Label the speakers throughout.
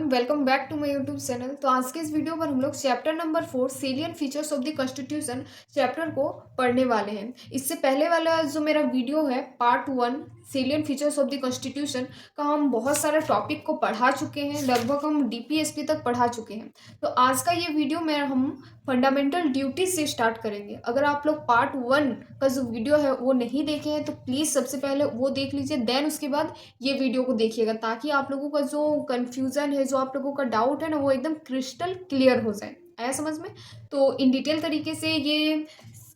Speaker 1: Welcome back to my YouTube channel. तो आज के इस वीडियो पर हम लोग chapter number 4 salient features of the constitution chapter को पढ़ने वाले हैं। इससे पहले वाला जो मेरा वीडियो है part 1 सेलियन features of the constitution का हम बहुत सारे टॉपिक को पढ़ा चुके हैं, लगभग हम डीपीएसपी तक पढ़ा चुके हैं। तो आज का ये वीडियो में हम फंडामेंटल ड्यूटीज से स्टार्ट करेंगे। अगर आप लोग पार्ट 1 का जो वीडियो है वो नहीं देखे हैं तो प्लीज़ सबसे पहले वो देख लीजिए, देन उसके बाद ये वीडियो को देखिएगा, ताकि आप लोगों का जो कन्फ्यूज़न है, जो आप लोगों का डाउट है ना, वो एकदम क्रिस्टल क्लियर हो जाए। आया समझ में? तो इन डिटेल तरीके से ये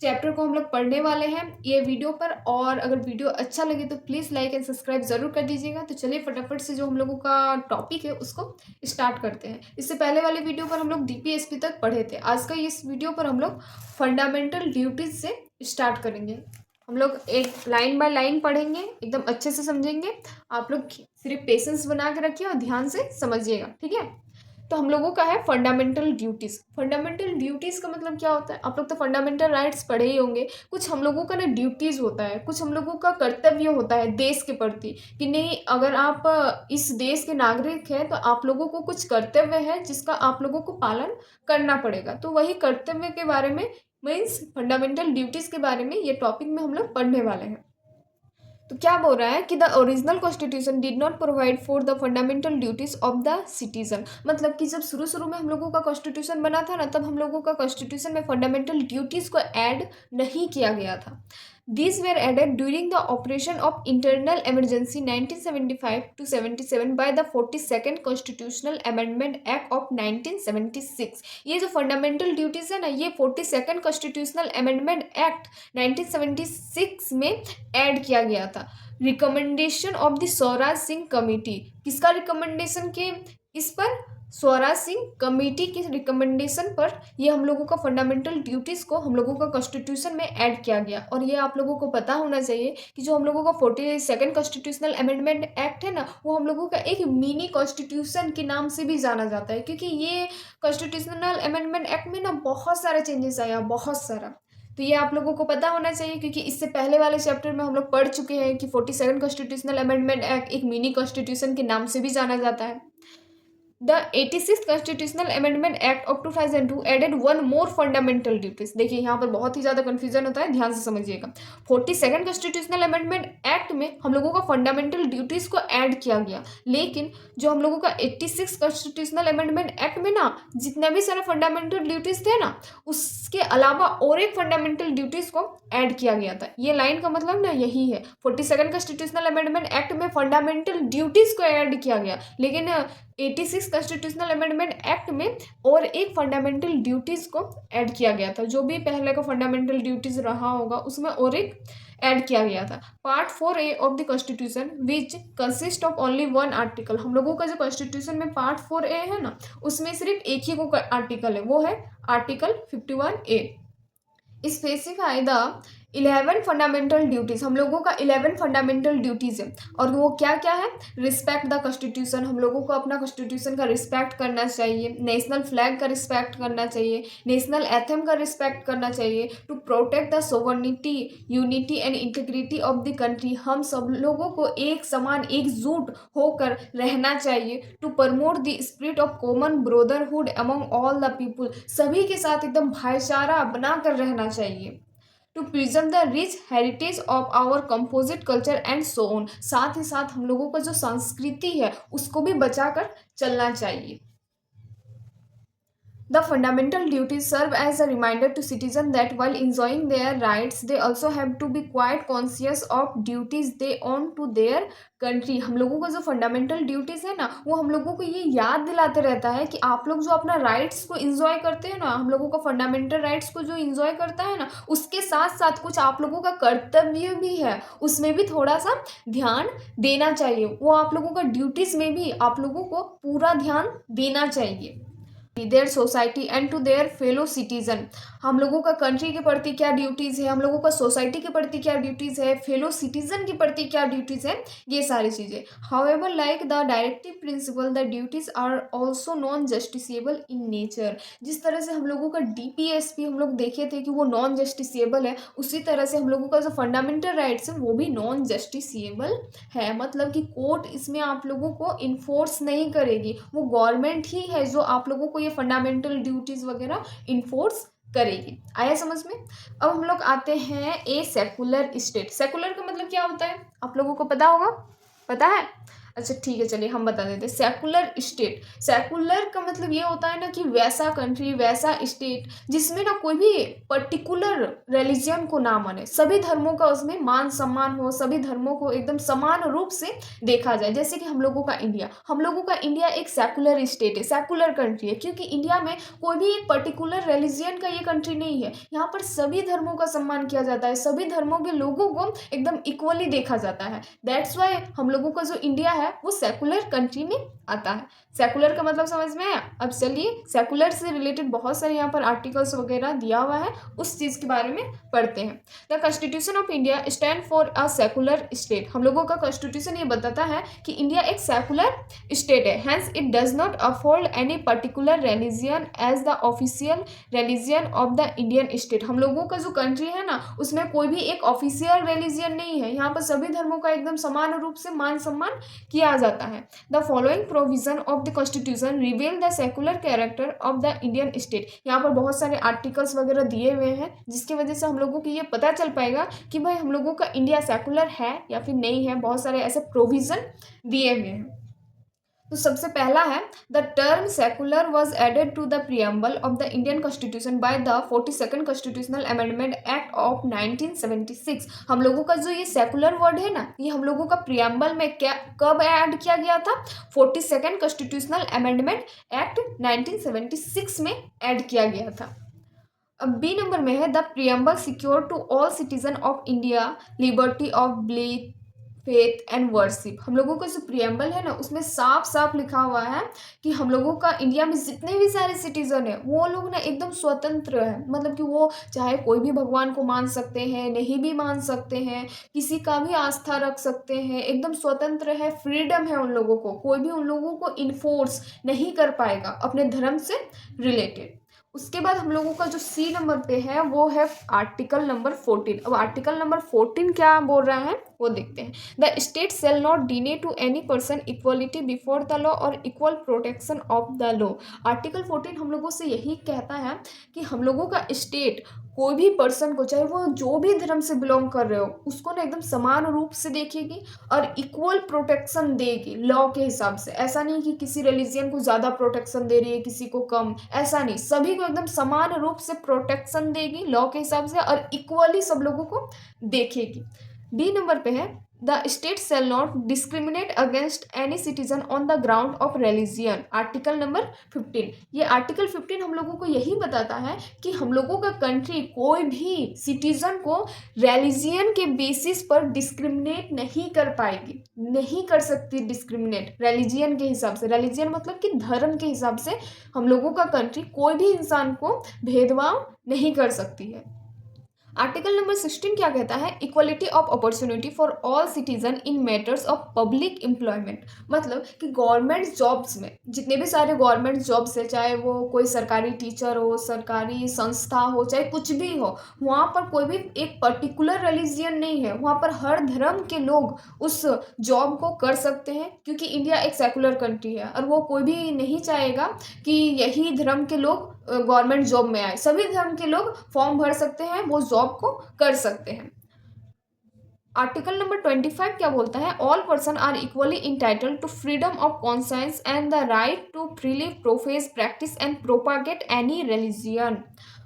Speaker 1: चैप्टर को हम लोग पढ़ने वाले हैं ये वीडियो पर। और अगर वीडियो अच्छा लगे तो प्लीज़ लाइक एंड सब्सक्राइब ज़रूर कर दीजिएगा। तो चलिए फटाफट से जो हम लोगों का टॉपिक है उसको स्टार्ट करते हैं। इससे पहले वाले वीडियो पर हम लोग डीपीएसपी तक पढ़े थे। आज का इस वीडियो पर हम लोग फंडामेंटल ड्यूटीज से स्टार्ट करेंगे। हम लोग एक लाइन बाय लाइन पढ़ेंगे, एकदम अच्छे से समझेंगे। आप लोग सिर्फ पेशेंस बना के रखिए और ध्यान से समझिएगा, ठीक है? तो हम लोगों का है फंडामेंटल ड्यूटीज़। फंडामेंटल ड्यूटीज़ का मतलब क्या होता है? आप लोग तो फंडामेंटल राइट्स पढ़े ही होंगे। कुछ हम लोगों का ना ड्यूटीज़ होता है, कुछ हम लोगों का कर्तव्य होता है देश के प्रति, कि नहीं, अगर आप इस देश के नागरिक हैं तो आप लोगों को कुछ कर्तव्य है जिसका आप लोगों को पालन करना पड़ेगा। तो वही कर्तव्य के बारे में, मीन्स फंडामेंटल ड्यूटीज़ के बारे में ये टॉपिक में हम लोग पढ़ने वाले हैं। तो क्या बोल रहा है कि the original constitution did not provide for the fundamental duties of the citizen. मतलब कि जब शुरू में हम लोगों का कॉन्स्टिट्यूशन बना था ना, तब हम लोगों का कॉन्स्टिट्यूशन में फंडामेंटल ड्यूटीज को ऐड नहीं किया गया था। These were added during the operation of internal emergency 1975 to 77 by the 42nd Constitutional Amendment Act of 1976। ये जो फंडामेंटल ड्यूटीज है ना, ये 42nd कॉन्स्टिट्यूशनल अमेंडमेंट एक्ट 1976 में ऐड किया गया था। Recommendation of the Swaraj Singh committee, किसका रिकमेंडेशन के इस पर? स्वराज सिंह कमेटी की रिकमेंडेशन पर ये हम लोगों का फंडामेंटल ड्यूटीज़ को हम लोगों का कॉन्स्टिट्यूशन में ऐड किया गया। और ये आप लोगों को पता होना चाहिए कि जो हम लोगों का 42nd कॉन्स्टिट्यूशनल अमेंडमेंट एक्ट है ना, वो हम लोगों का एक मिनी कॉन्स्टिट्यूशन के नाम से भी जाना जाता है, क्योंकि ये कॉन्स्टिट्यूशनल अमेंडमेंट एक्ट में ना बहुत सारे चेंजेस आया, बहुत सारा। तो ये आप लोगों को पता होना चाहिए, क्योंकि इससे पहले वाले चैप्टर में हम लोग पढ़ चुके हैं कि 42nd कॉन्स्टिट्यूशनल अमेंडमेंट एक्ट एक मिनी कॉन्स्टिट्यूशन के नाम से भी जाना जाता है। The 86th Constitutional Amendment Act of 2002 added one more fundamental duties। देखिए यहाँ पर बहुत ही ज़्यादा कन्फ्यूजन होता है, ध्यान से समझिएगा। 42nd Constitutional Amendment Act में हम लोगों का फंडामेंटल ड्यूटीज़ को ऐड किया गया, लेकिन जो हम लोगों का 86 Constitutional Amendment Act में ना जितने भी सारे फंडामेंटल ड्यूटीज़ थे ना, उसके अलावा और एक फंडामेंटल ड्यूटीज़ को ऐड किया गया था। ये लाइन का मतलब ना यही है, 42nd Constitutional Amendment Act में फंडामेंटल ड्यूटीज़ को ऐड किया गया, लेकिन 86 कॉन्स्टिट्यूशनल अमेंडमेंट एक्ट में और एक फंडामेंटल ड्यूटीज़ को ऐड किया गया था। जो भी पहले का फंडामेंटल ड्यूटीज़ रहा होगा उसमें और एक ऐड किया गया था। Part 4A of the constitution which consist of only one article. हम लोगों का जो कॉन्स्टिट्यूशन में पार्ट 4A है ना, उसमें सिर्फ एक ही को आर्टिकल है, वो है article 51A। Specify the 11 fundamental duties. हम लोगों का 11 फंडामेंटल ड्यूटीज़ है, और वो क्या क्या है? रिस्पेक्ट द कॉन्स्टिट्यूशन, हम लोगों को अपना कॉन्स्टिट्यूशन का रिस्पेक्ट करना चाहिए। नेशनल फ्लैग का रिस्पेक्ट करना चाहिए। नेशनल एथम का रिस्पेक्ट करना चाहिए। To protect the sovereignty, unity and integrity of the country, हम सब लोगों को एक समान एकजुट होकर रहना चाहिए। To promote the spirit of common brotherhood among all the people, सभी के साथ एकदम भाईचारा बनाकर रहना चाहिए। To preserve the rich heritage of our composite culture and so on, साथ ही साथ हम लोगों का जो संस्कृति है उसको भी बचाकर चलना चाहिए। The fundamental duties serve as a reminder to citizens that while enjoying their rights, they also have to be quite conscious of duties they owe to their country। हम लोगों का जो फंडामेंटल ड्यूटीज़ है ना, वो हम लोगों को ये याद दिलाते रहता है कि आप लोग जो अपना राइट्स को इंजॉय करते हैं ना, हम लोगों का फंडामेंटल राइट्स को जो इंजॉय करता है ना, उसके साथ साथ कुछ आप लोगों का कर्तव्य भी है, उसमें भी थोड़ा सा ध्यान देना चाहिए। वो आप लोगों का ड्यूटीज़ में भी आप लोगों को पूरा ध्यान देना चाहिए। Their society and to their fellow citizen. हम लोगों का कंट्री के प्रति क्या ड्यूटीज़ है, हम लोगों का सोसाइटी के प्रति क्या ड्यूटीज़ है, फेलो सिटीजन के प्रति क्या ड्यूटीज़ है, ये सारी चीज़ें। However like the directive principle the duties are also non justiciable in nature. जिस तरह से हम लोगों का डीपीएसपी हम लोग देखे थे कि वो नॉन जस्टिसेबल है, उसी तरह से हम लोगों का जो फंडामेंटल राइट्स है वो भी नॉन जस्टिसेबल है। मतलब कि कोर्ट इसमें आप लोगों को इन्फोर्स नहीं करेगी, वो गवर्नमेंट ही है जो आप लोगों को ये फंडामेंटल ड्यूटीज़ वगैरह इन्फोर्स करेगी। आया समझ में। अब हम लोग आते हैं ए सेकुलर स्टेट। सेकुलर का मतलब क्या होता है आप लोगों को पता होगा, पता है? अच्छा ठीक है, चलिए हम बता देते हैं। सेकुलर स्टेट, सेकुलर का मतलब ये होता है ना कि वैसा कंट्री, वैसा स्टेट जिसमें ना कोई भी पर्टिकुलर रिलीजन को ना माने, सभी धर्मों का उसमें मान सम्मान हो, सभी धर्मों को एकदम समान रूप से देखा जाए। जैसे कि हम लोगों का इंडिया, हम लोगों का इंडिया एक सेकुलर स्टेट है, सेकुलर कंट्री है, क्योंकि इंडिया में कोई भी एक पर्टिकुलर रिलीजन का ये कंट्री नहीं है। यहाँ पर सभी धर्मों का सम्मान किया जाता है, सभी धर्मों के लोगों को एकदम इक्वली देखा जाता है। दैट्स वाई हम लोगों का जो इंडिया है वो सेकुलर कंट्री में आता है। सेकुलर का मतलब समझ में आया? अब चलिए सेकुलर से रिलेटेड बहुत सारे यहाँ पर आर्टिकल्स वगैरह दिया हुआ है, उस चीज़ के बारे में पढ़ते हैं। The constitution of India stand for a secular state. हम लोगों का कॉन्स्टिट्यूशन ये बताता है कि इंडिया एक सेकुलर स्टेट है। Hence it does not afford any particular religion as the official religion of the Indian state. हम लोगों का जो कंट्री है ना उसमें कोई भी एक ऑफिशियल रिलीजियन नहीं है, यहाँ पर सभी धर्मों का एकदम समान रूप से मान सम्मान किया जाता है। The following provision of the constitution reveal the secular character of the Indian state. यहाँ पर बहुत सारे आर्टिकल्स वगैरह दिए हुए हैं जिसकी वजह से हम लोगों को ये पता चल पाएगा कि भाई हम लोगों का इंडिया सेकुलर है या फिर नहीं है। बहुत सारे ऐसे प्रोविजन दिए हुए हैं। तो सबसे पहला है the term secular was added to the preamble of the Indian constitution by the 42nd constitutional amendment act of 1976। हम लोगों का जो ये सेकुलर वर्ड है ना, ये हम लोगों का प्रियम्बल में क्या कब ऐड किया गया था? 42nd कॉन्स्टिट्यूशनल अमेंडमेंट एक्ट 1976 में ऐड किया गया था। अब बी नंबर में है the preamble secure to all citizen of India liberty of belief faith and worship. हम लोगों का जो प्रियम्बल है ना उसमें साफ साफ लिखा हुआ है कि हम लोगों का इंडिया में जितने भी सारे सिटीजन है वो लोग ना एकदम स्वतंत्र है। मतलब कि वो चाहे कोई भी भगवान को मान सकते हैं, नहीं भी मान सकते हैं, किसी का भी आस्था रख सकते हैं, एकदम स्वतंत्र है, फ्रीडम है उन लोगों को। कोई भी उन लोगों को इन्फोर्स नहीं कर पाएगा अपने धर्म से रिलेटेड। उसके बाद हम लोगों का जो सी नंबर पे है वो है आर्टिकल नंबर 14। अब आर्टिकल नंबर 14 क्या बोल रहा है वो देखते हैं। The state shall not deny to any person equality before the law और equal protection of the law. Article 14 हम लोगों से यही कहता है कि हम लोगों का स्टेट कोई भी पर्सन को, चाहे वो जो भी धर्म से बिलोंग कर रहे हो, उसको ना एकदम समान रूप से देखेगी और इक्वल प्रोटेक्शन देगी लॉ के हिसाब से। ऐसा नहीं कि किसी रिलीजियन को ज़्यादा प्रोटेक्शन दे रही है, किसी को कम, ऐसा नहीं। सभी को एकदम समान रूप से प्रोटेक्शन देगी लॉ के हिसाब से और इक्वली सब लोगों को देखेगी। डी नंबर पे है the state shall not discriminate against any citizen on the ground of religion. Article number 15। ये आर्टिकल 15 हम लोगों को यही बताता है कि हम लोगों का कंट्री कोई भी सिटीजन को रिलीजियन के बेसिस पर डिस्क्रिमिनेट नहीं कर पाएगी, नहीं कर सकती डिस्क्रिमिनेट रिलीजियन के हिसाब से। रिलीजियन मतलब कि धर्म के हिसाब से हम लोगों का कंट्री कोई भी इंसान को भेदभाव नहीं कर सकती है। आर्टिकल नंबर 16 क्या कहता है? Equality of opportunity for all citizen in matters of public employment. मतलब कि गवर्नमेंट जॉब्स में जितने भी सारे गवर्नमेंट जॉब्स है, चाहे वो कोई सरकारी टीचर हो, सरकारी संस्था हो, चाहे कुछ भी हो, वहाँ पर कोई भी एक पर्टिकुलर रिलीजियन नहीं है। वहाँ पर हर धर्म के लोग उस जॉब को कर सकते हैं, क्योंकि इंडिया एक सेकुलर कंट्री है और वो कोई भी नहीं चाहेगा कि यही धर्म के लोग गवर्नमेंट जॉब में आए। सभी धर्म के लोग फॉर्म भर सकते हैं, वो जॉब को कर सकते हैं। आर्टिकल नंबर 25 क्या बोलता है? All person are equally entitled to freedom of conscience and the right to freely profess practice and propagate any religion.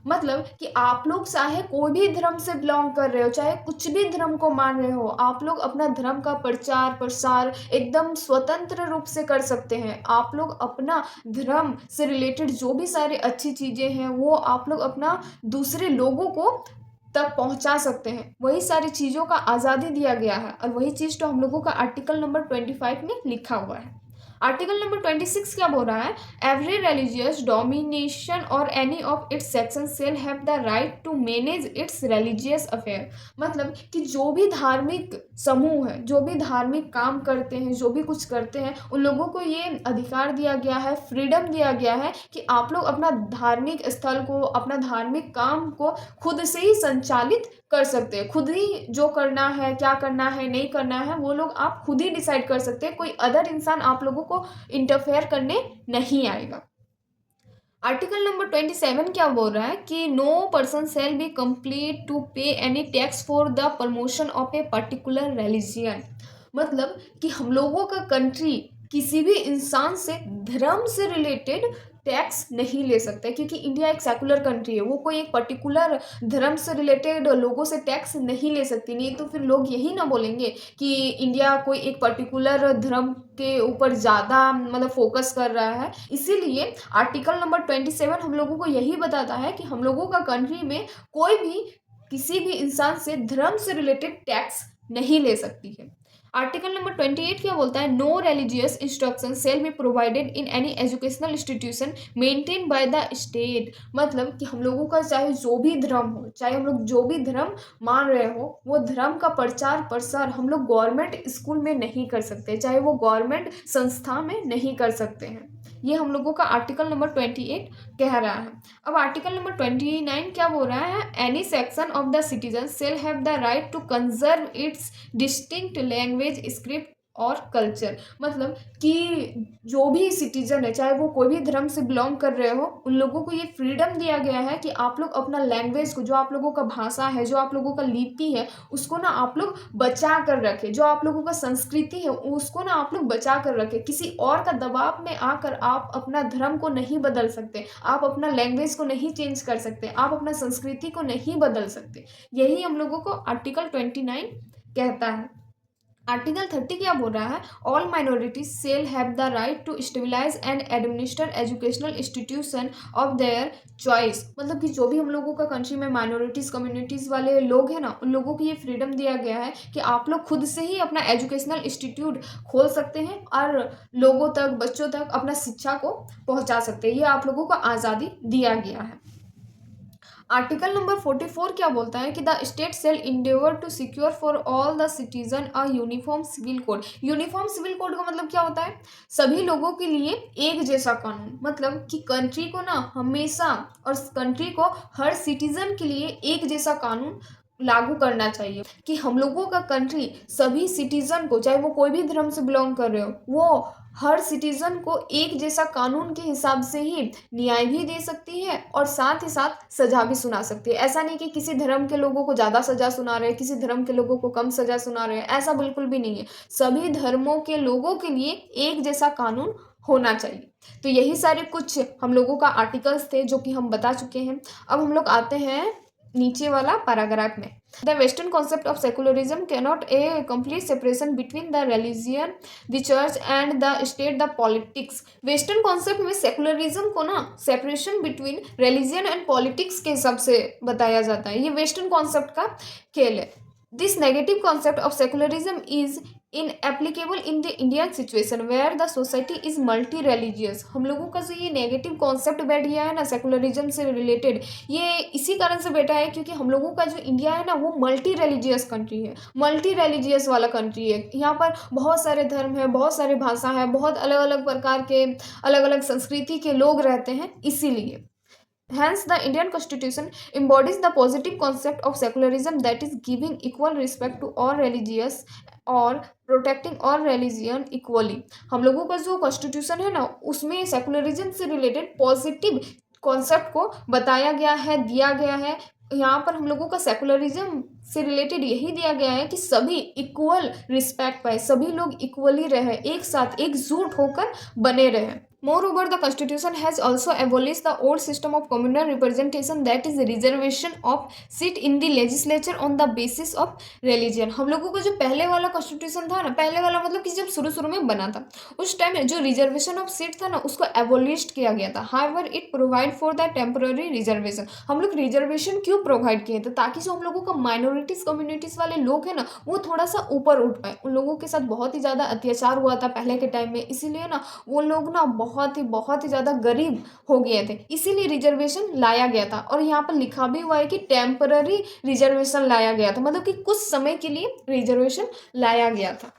Speaker 1: मतलब कि आप लोग चाहे कोई भी धर्म से बिलोंग कर रहे हो, चाहे कुछ भी धर्म को मान रहे हो, आप लोग अपना धर्म का प्रचार प्रसार एकदम स्वतंत्र रूप से कर सकते हैं। आप लोग अपना धर्म से रिलेटेड जो भी सारी अच्छी चीज़ें हैं वो आप लोग अपना दूसरे लोगों को तक पहुंचा सकते हैं। वही सारी चीज़ों का आज़ादी दिया गया है और वही चीज़ तो हम लोगों का आर्टिकल नंबर 25 में लिखा हुआ है। आर्टिकल नंबर 26 क्या बोल रहा है? एवरी रिलीजियस डोमिनेशन और any of its section shall have the right to manage its religious affair. मतलब कि जो भी धार्मिक समूह है, जो भी धार्मिक काम करते हैं, जो भी कुछ करते हैं, उन लोगों को ये अधिकार दिया गया है, फ्रीडम दिया गया है कि आप लोग अपना धार्मिक स्थल को, अपना धार्मिक काम को खुद से ही संचालित कर सकते हैं। खुद ही जो करना है, क्या करना है, नहीं करना है, वो लोग आप खुद ही डिसाइड कर सकते हैं। कोई अदर इंसान आप लोगों को इंटरफेयर करने नहीं आएगा। आर्टिकल नंबर 27 क्या बोल रहा है कि no person shall be compelled to pay any tax for the promotion of a particular religion. मतलब कि हम लोगों का कंट्री किसी भी इंसान से धर्म से रिलेटेड टैक्स नहीं ले सकता, क्योंकि इंडिया एक सेकुलर कंट्री है। वो कोई एक पर्टिकुलर धर्म से रिलेटेड लोगों से टैक्स नहीं ले सकती। नहीं तो फिर लोग यही ना बोलेंगे कि इंडिया कोई एक पर्टिकुलर धर्म के ऊपर ज़्यादा मतलब फोकस कर रहा है। इसीलिए आर्टिकल नंबर 27 हम लोगों को यही बताता है कि हम लोगों का कंट्री में कोई भी किसी भी इंसान से धर्म से रिलेटेड टैक्स नहीं ले सकती है। आर्टिकल नंबर 28 क्या बोलता है? No religious instruction shall be provided in any educational institution maintain by the state. मतलब कि हम लोगों का चाहे जो भी धर्म हो, चाहे हम लोग जो भी धर्म मान रहे हो, वो धर्म का प्रचार प्रसार हम लोग गवर्नमेंट स्कूल में नहीं कर सकते, चाहे वो गवर्नमेंट संस्था में नहीं कर सकते हैं। ये हम लोगों का आर्टिकल नंबर 28 कह रहा है। अब आर्टिकल नंबर 29 क्या बोल रहा है? Any section of the citizen shall have the right to conserve its distinct language, script और कल्चर। मतलब कि जो भी सिटीजन है, चाहे वो कोई भी धर्म से बिलोंग कर रहे हो, उन लोगों को ये फ्रीडम दिया गया है कि आप लोग अपना लैंग्वेज को, जो आप लोगों का भाषा है, जो आप लोगों का लिपि है, उसको ना आप लोग बचा कर रखें। जो आप लोगों का संस्कृति है उसको ना आप लोग बचा कर रखें। किसी और का दबाव में आकर आप अपना धर्म को नहीं बदल सकते, आप अपना लैंग्वेज को नहीं चेंज कर सकते, आप अपना संस्कृति को नहीं बदल सकते। यही हम लोगों को आर्टिकल 29 कहता है। आर्टिकल 30 क्या बोल रहा है? All minorities shall have the right to stabilise and administer educational institution of their choice. मतलब कि जो भी हम लोगों का कंट्री में माइनॉरिटीज कम्युनिटीज़ वाले लोग हैं ना, उन लोगों को ये फ्रीडम दिया गया है कि आप लोग खुद से ही अपना एजुकेशनल इंस्टीट्यूट खोल सकते हैं और लोगों तक, बच्चों तक अपना शिक्षा को पहुंचा सकते हैं। ये आप लोगों को आज़ादी दिया गया है। आर्टिकल नंबर 44 क्या बोलता है कि the state shall endeavour to secure for all the citizen a uniform civil code. Uniform civil code का मतलब क्या होता है? सभी लोगों के लिए एक जैसा कानून। मतलब कि कंट्री को ना हमेशा, और कंट्री को हर सिटीजन के लिए एक जैसा कानून लागू करना चाहिए कि हम लोगों का कंट्री सभी सिटीजन को, चाहे वो कोई भी धर्म से बिलोंग कर रहे हो, वो हर सिटीजन को एक जैसा कानून के हिसाब से ही न्याय भी दे सकती है और साथ ही साथ सजा भी सुना सकती है। ऐसा नहीं कि किसी धर्म के लोगों को ज़्यादा सजा सुना रहे हैं, किसी धर्म के लोगों को कम सजा सुना रहे हैं, ऐसा बिल्कुल भी नहीं है। सभी धर्मों के लोगों के लिए एक जैसा कानून होना चाहिए। तो यही सारे कुछ हम लोगों का आर्टिकल्स थे जो कि हम बता चुके हैं। अब हम लोग आते हैं नीचे वाला पैराग्राफ में। The western concept of secularism cannot A complete separation between the religion, the church and the state, the politics. Western concept में सेकुलरिज्म को ना separation between religion and politics के हिसाब से बताया जाता है। ये वेस्टर्न कॉन्सेप्ट का खेल है। This negative concept of secularism is inapplicable in the Indian situation where the society is multi religious। हम लोगों का जो ये नेगेटिव कॉन्सेप्ट बैठ गया है ना सेकुलरिज्म से रिलेटेड, ये इसी कारण से बैठा है क्योंकि हम लोगों का जो इंडिया है ना, वो मल्टी रिलीजियस कंट्री है, मल्टी रिलीजियस वाला कंट्री है। यहाँ पर बहुत सारे धर्म है, बहुत सारे भाषा है, बहुत अलग अलग प्रकार के, अलग अलग संस्कृति के लोग रहते हैं। इसीलिए hence the Indian constitution embodies the positive concept of secularism, that is giving equal respect to all religious और प्रोटेक्टिंग ऑल रिलीजियन इक्वली। हम लोगों का जो कॉन्स्टिट्यूशन है ना, उसमें सेकुलरिज्म से रिलेटेड पॉजिटिव कॉन्सेप्ट को बताया गया है, दिया गया है। यहाँ पर हम लोगों का सेकुलरिज्म से रिलेटेड यही दिया गया है कि सभी इक्वल रिस्पेक्ट पाए, सभी लोग इक्वली रहे, एक साथ एकजुट होकर बने रहे। Moreover, the Constitution has also abolished the old system of communal representation, that is reservation of seat in the legislature on the basis of religion. हम लोगों का जो पहले वाला कॉन्स्टिट्यूशन था ना, पहले वाला मतलब कि जब शुरू शुरू में बना था उस टाइम में जो रिजर्वेशन ऑफ सीट था ना उसको एबोलिश्ड किया गया था. However it provide for the temporary reservation. हम लोग रिजर्वेशन क्यों प्रोवाइड किए थे? ताकि जो हम लोगों का माइनॉरिटीज कम्युनिटीज वाले लोग हैं ना वो थोड़ा सा ऊपर उठ पाए. उन लोगों के साथ बहुत ही ज़्यादा अत्याचार हुआ था पहले के टाइम में, इसीलिए ना वो लोग ना बहुत ही ज़्यादा गरीब हो गए थे, इसीलिए रिजर्वेशन लाया गया था. और यहाँ पर लिखा भी हुआ है कि टेम्पररी रिजर्वेशन लाया गया था, मतलब कि कुछ समय के लिए रिजर्वेशन लाया गया था.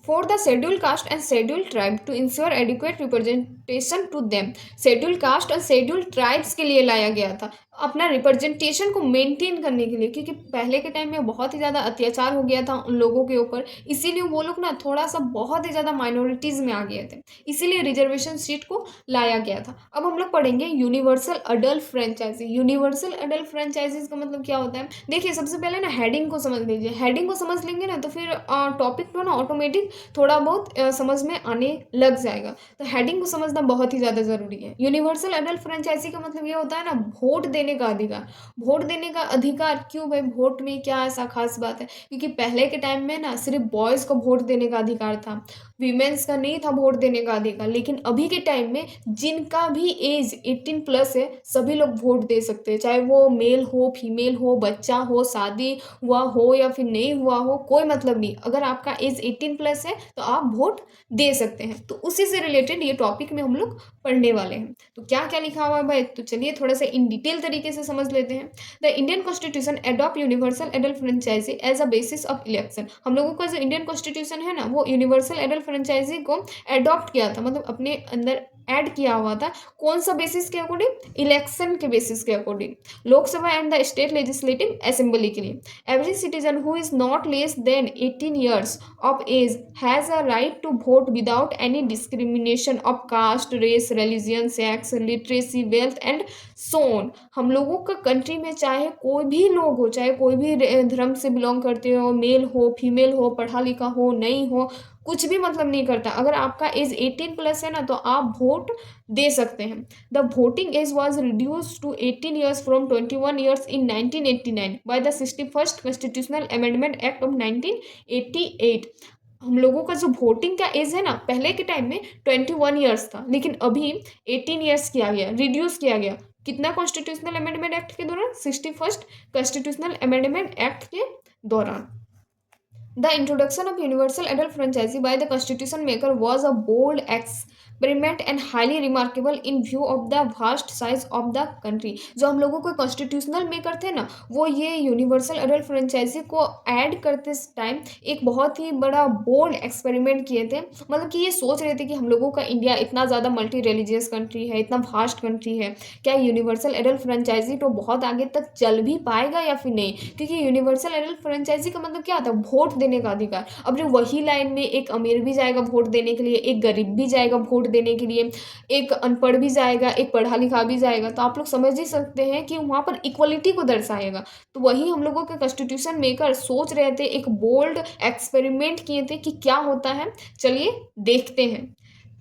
Speaker 1: For the scheduled caste and scheduled tribe to ensure adequate representation to them. scheduled caste और scheduled tribes के लिए लाया गया था अपना रिप्रेजेंटेशन को मेंटेन करने के लिए, क्योंकि पहले के टाइम में बहुत ही ज़्यादा अत्याचार हो गया था उन लोगों के ऊपर, इसीलिए वो लोग ना थोड़ा सा बहुत ही ज़्यादा माइनॉरिटीज़ में आ गए थे, इसीलिए रिजर्वेशन सीट को लाया गया था. अब हम लोग पढ़ेंगे universal adult franchise. Universal adult franchises का मतलब क्या होता है? देखिए सबसे पहले ना हेडिंग को समझ लीजिए. हेडिंग को समझ लेंगे ना तो फिर टॉपिक को ना ऑटोमेटिक थोड़ा बहुत समझ में आने लग जाएगा. तो हेडिंग को समझना बहुत ही ज़्यादा ज़रूरी है. यूनिवर्सल अडल्ट फ्रेंचाइजी का मतलब ये होता है ना वोट देने का अधिकार. वोट देने का अधिकार क्यों भाई? वोट में क्या ऐसा खास बात है? क्योंकि पहले के टाइम में ना सिर्फ बॉयज़ को वोट देने का अधिकार था, वीमेंस का नहीं था वोट देने का अधिकार. लेकिन अभी के टाइम में जिनका भी एज 18 प्लस है सभी लोग वोट दे सकते हैं, चाहे वो मेल हो, फीमेल हो, बच्चा हो, शादी हुआ हो या फिर नहीं हुआ हो, कोई मतलब नहीं. अगर आपका एज 18 प्लस है तो आप वोट दे सकते हैं. तो उसी से रिलेटेड ये टॉपिक में हम लोग पढ़ने वाले हैं. तो क्या क्या लिखा हुआ है भाई? तो चलिए थोड़ा सा इन डिटेल तरीके से समझ लेते हैं. The Indian constitution adopt universal adult franchise as a basis of election. हम लोगों का जो इंडियन कॉन्स्टिट्यूशन है ना वो यूनिवर्सल एडल्ट फ्रेंचाइजी को एडॉप्ट किया था, मतलब अपने अंदर ऐड किया हुआ था. कौन सा बेसिस के अकॉर्डिंग? इलेक्शन के बेसिस के according, Lok Sabha and the state legislative assembly के लिए. Every citizen who is not less than 18 years of age has a right to vote without any discrimination of caste, race, religion, sex, literacy, wealth and so on. हम लोगों का country में चाहे कोई भी लोग हो, चाहे कोई भी धर्म से बिलोंग करते हो, मेल हो, फीमेल हो, पढ़ा लिखा हो, नहीं हो, कुछ भी मतलब नहीं करता. अगर आपका एज 18 प्लस है ना तो आप वोट दे सकते हैं. The voting age was reduce to 18 years from 21 years in 1989 by the 61st constitutional amendment act of 1988. हम लोगों का जो वोटिंग का एज है ना पहले के टाइम में 21 years था, लेकिन अभी 18 years किया गया, रिड्यूस किया गया. कितना कॉन्स्टिट्यूशनल अमेंडमेंट एक्ट के दौरान? 61st कॉन्स्टिट्यूशनल अमेंडमेंट एक्ट के दौरान. The introduction of universal adult franchise by the constitution maker was a bold experiment and highly remarkable in view of the vast size of the country. जो हम लोगों के constitutional maker थे ना वो ये यूनिवर्सल अडल्ट फ्रेंचाइजी को add करते टाइम एक बहुत ही बड़ा बोल्ड एक्सपेरिमेंट किए थे. मतलब कि ये सोच रहे थे कि हम लोगों का इंडिया इतना ज़्यादा मल्टी रिलीजियस कंट्री है, इतना वास्ट कंट्री है, क्या यूनिवर्सल एडल्ट फ्रेंचाइजी तो बहुत आगे तक चल भी पाएगा या फिर नहीं? क्योंकि यूनिवर्सल एडल्ट फ्रेंचाइजी का मतलब क्या आता है? वोट देने का अधिकार. अब जो वही लाइन में एक अमीर भी जाएगा वोट देने के लिए, एक गरीब भी जाएगा वोट देने के लिए, एक अनपढ़ भी जाएगा, एक पढ़ा लिखा भी जाएगा. तो आप लोग समझ ही सकते हैं कि वहाँ पर इक्वलिटी को दर्शाएगा. तो वही हम लोगों के कॉन्स्टिट्यूशन मेकर सोच रहे थे, एक बोल्ड एक्सपेरिमेंट किए थे कि क्या होता है. चलिए देखते हैं.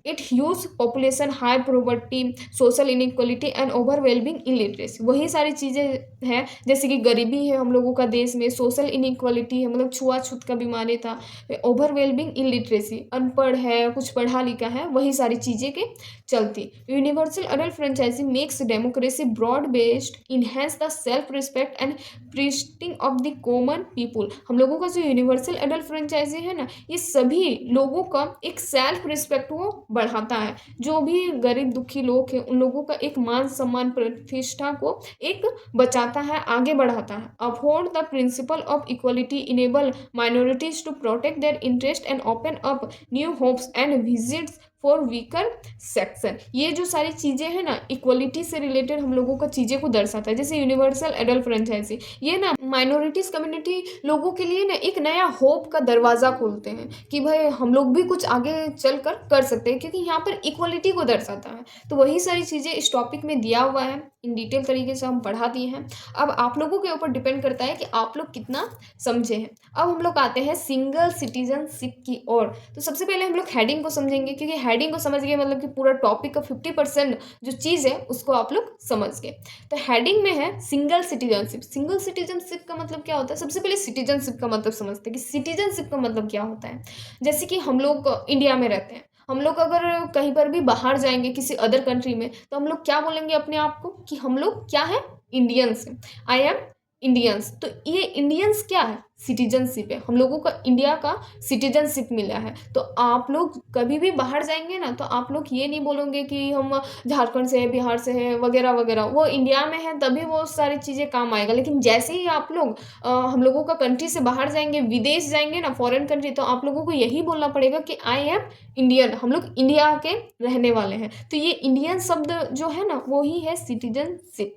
Speaker 1: It huge population, high poverty, social inequality and overwhelming illiteracy. वही सारी चीज़ें हैं जैसे कि गरीबी है हम लोगों का देश में, सोशल इनइक्वलिटी है मतलब छुआछूत का बीमारी था, ओवरवेलमिंग इलिटरेसी अनपढ़ है, कुछ पढ़ा लिखा है, वही सारी चीज़ें के चलती. Universal adult franchise makes democracy broad based, enhance the self respect and prestige of the common people. हम लोगों का जो यूनिवर्सल अडल्ट फ्रेंचाइजी है ना ये सभी लोगों का एक सेल्फ रिस्पेक्ट को बढ़ाता है. जो भी गरीब दुखी लोग हैं उन लोगों का एक मान सम्मान प्रतिष्ठा को एक बचाता है, आगे बढ़ाता है. Uphold the principle of equality, enable minorities to protect their interest and open up new hopes and visits for weaker section. ये जो सारी चीज़ें हैं ना इक्वलिटी से रिलेटेड हम लोगों का चीज़ें को दर्शाता है. जैसे यूनिवर्सल एडल्ट फ्रेंचाइजी ये ना माइनॉरिटीज़ कम्युनिटी लोगों के लिए ना एक नया होप का दरवाज़ा खोलते हैं कि भाई हम लोग भी कुछ आगे चल कर सकते हैं, क्योंकि यहाँ पर इक्वलिटी को दर्शाता है. तो वही सारी चीज़ें इस टॉपिक में दिया हुआ है. इन डिटेल तरीके से हम पढ़ा दिए हैं। अब आप लोगों के ऊपर डिपेंड करता है कि आप लोग कितना समझे हैं। अब हम लोग आते हैं सिंगल सिटीजनशिप की ओर। तो सबसे पहले हम लोग हेडिंग को समझेंगे, क्योंकि हेडिंग को समझ गए मतलब कि पूरा टॉपिक का 50% जो चीज़ है उसको आप लोग समझ गए। तो हेडिंग में है सिंगल सिटीजनशिप। सिंगल सिटीजनशिप का मतलब क्या होता है? सबसे पहले सिटीजनशिप का मतलब समझते हैं कि सिटीजनशिप का मतलब क्या होता है। जैसे कि हम लोग इंडिया में रहते हैं, हम लोग अगर कहीं पर भी बाहर जाएंगे किसी अदर कंट्री में, तो हम लोग क्या बोलेंगे अपने आप को कि हम लोग क्या है? इंडियंस हैं। I am Indians. तो ये इंडियंस क्या है? सिटीजनशिप है। हम लोगों का इंडिया का सिटीजनशिप मिला है। तो आप लोग कभी भी बाहर जाएंगे ना, तो आप लोग ये नहीं बोलोगे कि हम झारखंड से है, बिहार से है, वगैरह वगैरह। वो इंडिया में है तभी वो सारी चीज़ें काम आएगा। लेकिन जैसे ही आप लोग हम लोगों का कंट्री से बाहर जाएंगे, विदेश जाएंगे ना, फॉरेन कंट्री, तो आप लोगों को यही बोलना पड़ेगा कि आई एम इंडियन। हम लोग इंडिया के रहने वाले हैं। तो ये इंडियन शब्द जो है ना, वो ही है सिटीजनशिप।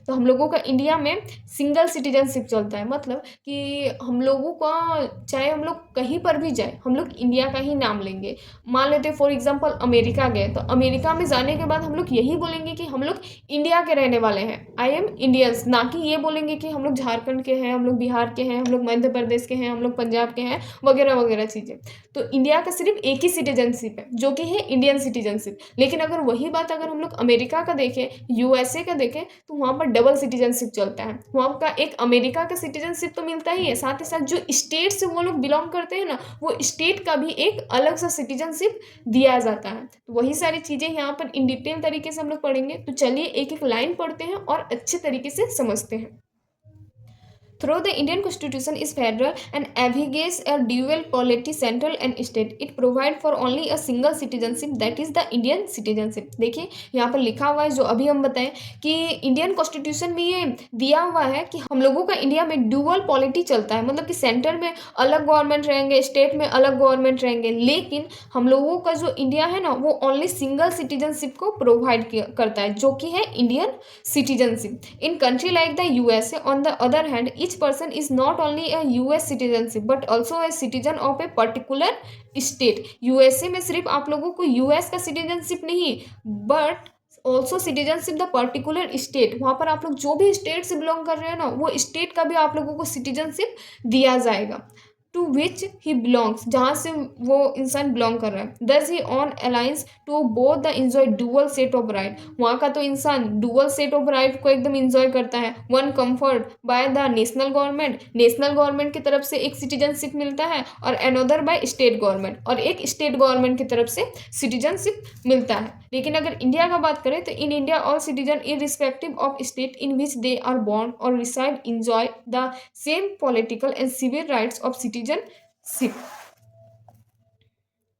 Speaker 1: तो हम लोगों का इंडिया में सिंगल सिटीजनशिप चलता है। मतलब कि हम लोगों का चाहे हम लोग कहीं पर भी जाए, हम लोग इंडिया का ही नाम लेंगे। मान लेते फॉर एग्जांपल अमेरिका गए, तो अमेरिका में जाने के बाद हम लोग यही बोलेंगे कि हम लोग इंडिया के रहने वाले हैं, आई एम इंडियंस। ना कि ये बोलेंगे कि हम लोग झारखंड के हैं, हम लोग बिहार के हैं, हम लोग मध्य प्रदेश के हैं, हम लोग पंजाब के हैं, वगैरह वगैरह चीज़ें। तो इंडिया का सिर्फ एक ही सिटीजनशिप है जो कि है इंडियन सिटीजनशिप। लेकिन अगर वही बात अगर हम लोग अमेरिका का देखें, यूएसए का देखें, तो वहाँ पर डबल सिटीजनशिप चलता है। वहाँ का एक अमेरिका का सिटीजनशिप तो मिलता ही है, साथ ही साथ जो स्टेट से वो लोग बिलोंग करते हैं ना, वो स्टेट का भी एक अलग सा सिटीजनशिप दिया जाता है। तो वही सारी चीज़ें यहाँ पर इन डिटेल तरीके से हम लोग पढ़ेंगे। तो चलिए एक एक लाइन पढ़ते हैं और अच्छे तरीके से समझते हैं। Though the Indian Constitution is federal and abrogates a dual polity central and state, it provides for only a single citizenship, that is the Indian citizenship। देखिए यहाँ पर लिखा हुआ है, जो अभी हम बताएं कि इंडियन कॉन्स्टिट्यूशन में ये दिया हुआ है कि हम लोगों का इंडिया में डुअल पॉलिटी चलता है। मतलब कि सेंटर में अलग गवर्नमेंट रहेंगे, स्टेट में अलग गवर्नमेंट रहेंगे, लेकिन हम लोगों का जो इंडिया है ना, वो ओनली सिंगल सिटीजनशिप को प्रोवाइड करता है, जो कि है Indian citizenship. In country like the USA on the other hand, each person is not only a US citizenship but also a citizen of a particular state। USA में सिर्फ आप लोगों को यूएस का सिटीजनशिप नहीं, but also citizenship the particular state. वहाँ पर आप लोग जो भी स्टेट से बिलोंग कर रहे हैं ना, वो स्टेट का भी आप लोगों को सिटीजनशिप दिया जाएगा। टू विच ही बिलोंग्स, जहाँ से वो इंसान बिलोंग कर रहा है। दस ही on alliance to both the enjoy dual set of right. वहाँ का तो इंसान डुअल सेट ऑफ राइट को एकदम इंजॉय करता है। One comfort by the national government, national government की तरफ से एक सिटीजनशिप मिलता है, और अनदर बाय स्टेट गवर्नमेंट, और एक स्टेट गवर्नमेंट की तरफ से सिटीजनशिप मिलता है। लेकिन अगर इंडिया का बात करें, तो in India all citizen irrespective of state in which they are born और reside enjoy the same political and civil rights of citizenship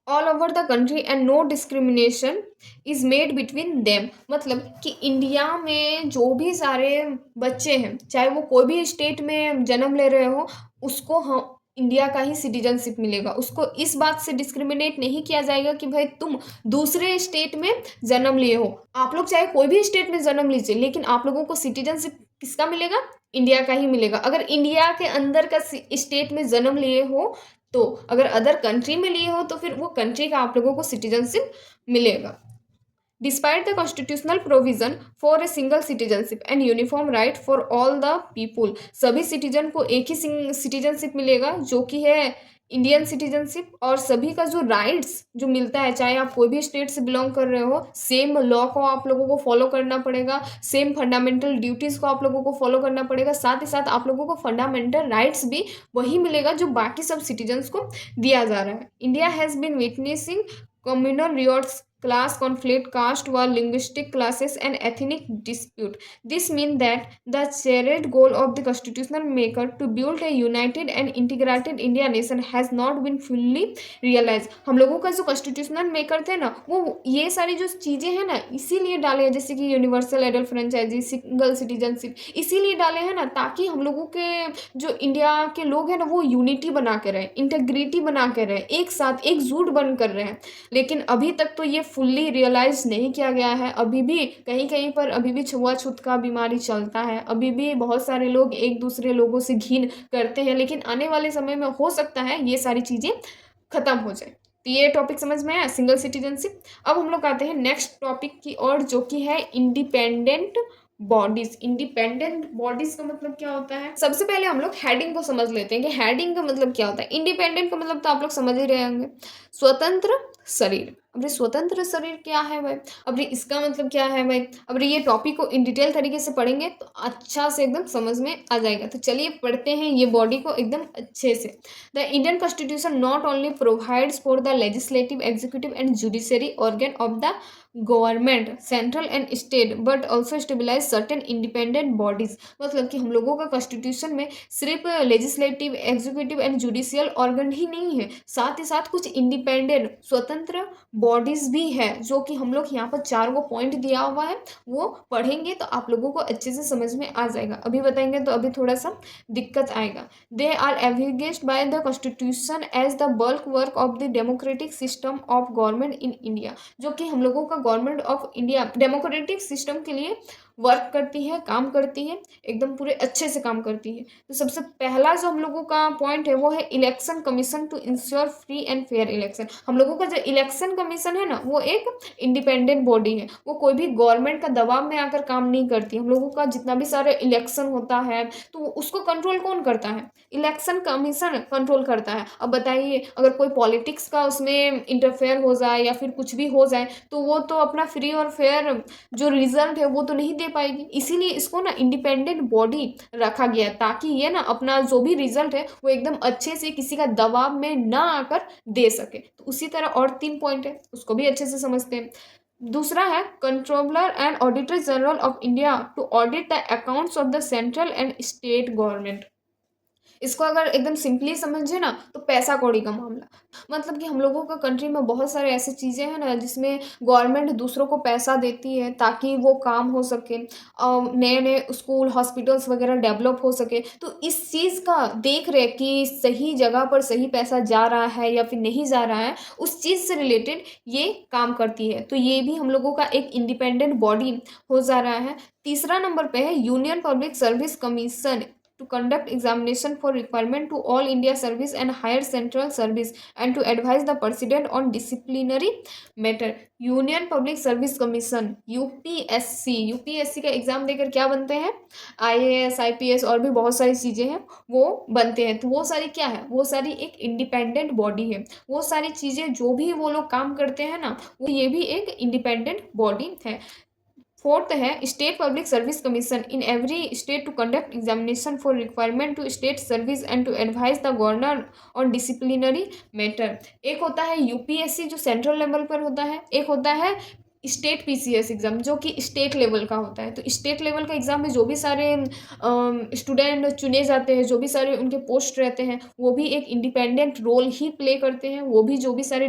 Speaker 1: all over the country and no discrimination is made between them. मतलब कि India में जो भी सारे बच्चे हैं, चाहे वो कोई भी स्टेट में जन्म ले रहे हो, उसको हम इंडिया का ही सिटीजनशिप मिलेगा। उसको इस बात से डिस्क्रिमिनेट नहीं किया जाएगा कि भाई तुम दूसरे स्टेट में जन्म लिए हो। आप लोग चाहे कोई भी स्टेट में जन्म लीजिए, लेकिन आप लोगों को सिटीजनशिप किसका मिलेगा? इंडिया का ही मिलेगा। अगर इंडिया के अंदर का स्टेट में जन्म लिए हो, तो अगर अदर कंट्री में लिए हो, तो फिर वो कंट्री का आप लोगों को सिटीजनशिप मिलेगा। Despite the constitutional provision for a single citizenship and uniform right for all the people, सभी सिटीजन को एक ही सिटीजनशिप मिलेगा, जो कि है इंडियन सिटीजनशिप। और सभी का जो राइट्स जो मिलता है, चाहे आप कोई भी स्टेट से बिलोंग कर रहे हो, सेम लॉ को आप लोगों को फॉलो करना पड़ेगा, सेम फंडामेंटल ड्यूटीज़ को आप लोगों को फॉलो करना पड़ेगा। साथ ही साथ आप लोगों को फंडामेंटल राइट्स भी वही मिलेगा जो बाकी सब सिटीजन्स को दिया जा रहा है। India has been witnessing communal riots, class conflict, caste war, linguistic classes and ethnic dispute. This means that the shared goal of the constitutional maker to build a united and integrated India nation has not been fully realized। हम लोगों का जो constitutional maker थे ना, वो ये सारी जो चीज़ें हैं ना, इसीलिए डाले हैं, जैसे कि universal adult franchise, single citizenship, इसीलिए डाले हैं ना, ताकि हम लोगों के जो इंडिया के लोग हैं ना, वो यूनिटी बना के रहे, इंटेग्रिटी बना के रहे, एक साथ एकजुट बन कर रहे हैं। लेकिन अभी तक तो ये फुल्ली रियलाइज नहीं किया गया है। अभी भी कहीं कहीं पर अभी भी छुआछूत का बीमारी चलता है, अभी भी बहुत सारे लोग एक दूसरे लोगों से घिन करते हैं। लेकिन आने वाले समय में हो सकता है ये सारी चीज़ें ख़त्म हो जाए। तो ये टॉपिक समझ में आया, सिंगल सिटीजनशिप। अब हम लोग आते हैं नेक्स्ट टॉपिक की ओर, जो कि है इंडिपेंडेंट बॉडीज, इंडिपेंडेंट बॉडीज का मतलब क्या होता है? सबसे पहले हम लोग हेडिंग को समझ लेते हैं कि हेडिंग का मतलब क्या होता है। इंडिपेंडेंट का मतलब तो आप लोग समझ ही रहे होंगे, स्वतंत्र शरीर। अब ये स्वतंत्र शरीर क्या है भाई, अब ये इसका मतलब क्या है भाई, अब ये टॉपिक को इन डिटेल तरीके से पढ़ेंगे तो अच्छा से एकदम समझ में आ जाएगा। तो चलिए पढ़ते हैं ये बॉडी को एकदम अच्छे से। The Indian constitution not only provides for the legislative, executive and judiciary organ of the government central and state but also stabilize certain independent bodies. मतलब कि हम लोगों का कॉन्स्टिट्यूशन में सिर्फ legislative, executive and judicial organ ही नहीं है, साथ ही साथ कुछ इंडिपेंडेंट स्वतंत्र बॉडीज भी है, जो कि हम लोग यहाँ पर 4 को पॉइंट दिया हुआ है, वो पढ़ेंगे तो आप लोगों को अच्छे से समझ में आ जाएगा। अभी बताएंगे तो अभी थोड़ा सा दिक्कत आएगा। They are envisaged by the constitution as the bulwark of the democratic system of government in India, जो कि हम लोगों का government of India democratic system के लिए वर्क करती है, काम करती है, एकदम पूरे अच्छे से काम करती है। तो सबसे पहला जो हम लोगों का पॉइंट है वो है election commission to ensure free and fair election. हम लोगों का जो इलेक्शन कमीशन है ना, वो एक इंडिपेंडेंट बॉडी है, वो कोई भी गवर्नमेंट का दबाव में आकर काम नहीं करती। हम लोगों का जितना भी सारे इलेक्शन होता है तो उसको कंट्रोल कौन करता है? इलेक्शन कमीशन कंट्रोल करता है। अब बताइए, अगर कोई पॉलिटिक्स का उसमें इंटरफेयर हो जाए या फिर कुछ भी हो जाए तो वो तो अपना फ्री और फेयर जो रिजल्ट है वो तो नहीं दे पाएगी। इसीलिए इसको ना इंडिपेंडेंट बॉडी रखा गया है, ताकि ये ना अपना जो भी रिजल्ट है वो एकदम अच्छे से किसी का दबाव में ना आकर दे सके। तो उसी तरह और 3 पॉइंट है, उसको भी अच्छे से समझते हैं। दूसरा है controller and auditor general of India to audit the accounts of the central and state government. इसको अगर एकदम सिंपली समझे ना तो पैसा कौड़ी का मामला। मतलब कि हम लोगों का कंट्री में बहुत सारे ऐसी चीज़ें हैं ना जिसमें गवर्नमेंट दूसरों को पैसा देती है ताकि वो काम हो सके, नए नए स्कूल, हॉस्पिटल्स वगैरह डेवलप हो सके। तो इस चीज़ का देख रेख कि सही जगह पर सही पैसा जा रहा है या फिर नहीं जा रहा है, उस चीज़ से रिलेटेड ये काम करती है। तो ये भी हम लोगों का एक इंडिपेंडेंट बॉडी हो जा रहा है। तीसरा नंबर पे है union public service commission to conduct examination for requirement to all India service and higher central service and to advise the president on disciplinary matter। Union public service commission UPSC, UPSC का exam देकर क्या बनते हैं? IAS, IPS और भी बहुत सारी चीज़ें हैं वो बनते हैं। तो वो सारी क्या है? वो सारी एक इंडिपेंडेंट बॉडी है। वो सारी चीज़ें जो भी वो लोग काम करते हैं ना, वो ये भी एक इंडिपेंडेंट बॉडी है। फोर्थ है state public service commission in every state to conduct examination for requirement to state service and to advise the governor on disciplinary matter. एक होता है यूपीएससी जो सेंट्रल लेवल पर होता है, एक होता है स्टेट पीसीएस एग्ज़ाम जो कि स्टेट लेवल का होता है। तो स्टेट लेवल का एग्ज़ाम में जो भी सारे स्टूडेंट चुने जाते हैं, जो भी सारे उनके पोस्ट रहते हैं, वो भी एक इंडिपेंडेंट रोल ही प्ले करते हैं। वो भी जो भी सारे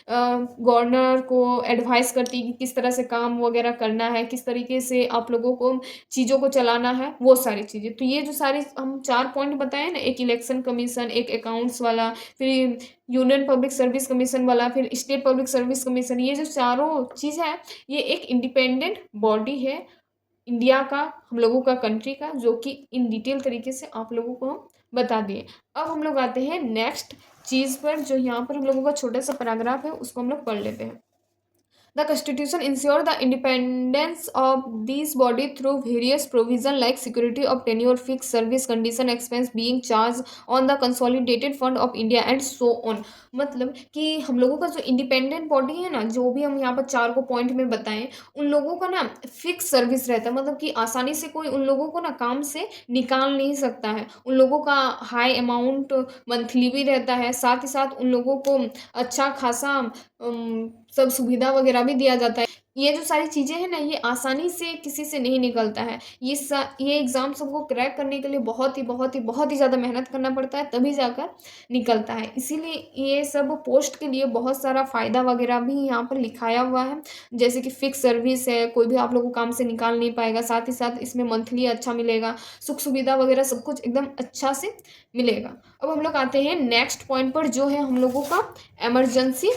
Speaker 1: गवर्नर को एडवाइस करती है कि किस तरह से काम वगैरह करना है, किस तरीके से आप लोगों को चीज़ों को चलाना है, वो सारी चीज़ें। तो ये जो सारी हम 4 पॉइंट बताए ना, एक इलेक्शन कमीशन, एक अकाउंट्स वाला, फिर यूनियन पब्लिक सर्विस कमीशन वाला, फिर स्टेट पब्लिक सर्विस कमीशन, ये जो चारों चीज़ है ये एक इंडिपेंडेंट बॉडी है इंडिया का, हम लोगों का कंट्री का, जो कि इन डिटेल तरीके से आप लोगों को हम बता दिए। अब हम लोग आते हैं नेक्स्ट चीज़ पर, जो यहाँ पर हम लोगों का छोटा सा पैराग्राफ है, उसको हम लोग पढ़ लेते हैं। The Constitution ensures the independence of this body through various provisions like security of tenure, fixed service condition, expense being charged on the consolidated fund of India and so on। मतलब कि हम लोगों का जो इंडिपेंडेंट बॉडी है ना, जो भी हम यहाँ पर 4 को पॉइंट में बताएं, उन लोगों का ना फिक्स सर्विस रहता है। मतलब कि आसानी से कोई उन लोगों को ना काम से निकाल नहीं सकता है। उन लोगों का हाई अमाउंट मंथली भी रहता है, साथ ही साथ उन लोगों को अच्छा खासा सब सुविधा वगैरह भी दिया जाता है। ये जो सारी चीज़ें हैं ना, ये आसानी से किसी से नहीं निकलता है। ये एग्ज़ाम सबको क्रैक करने के लिए बहुत ही ज़्यादा मेहनत करना पड़ता है, तभी जाकर निकलता है। इसीलिए ये सब पोस्ट के लिए बहुत सारा फ़ायदा वगैरह भी यहाँ पर लिखाया हुआ है, जैसे कि फ़िक्स सर्विस है, कोई भी आप लोगों को काम से निकाल नहीं पाएगा, साथ ही साथ इसमें मंथली अच्छा मिलेगा, सुख सुविधा वगैरह सब कुछ एकदम अच्छा से मिलेगा। अब हम लोग आते हैं नेक्स्ट पॉइंट पर, जो है हम लोगों का एमरजेंसी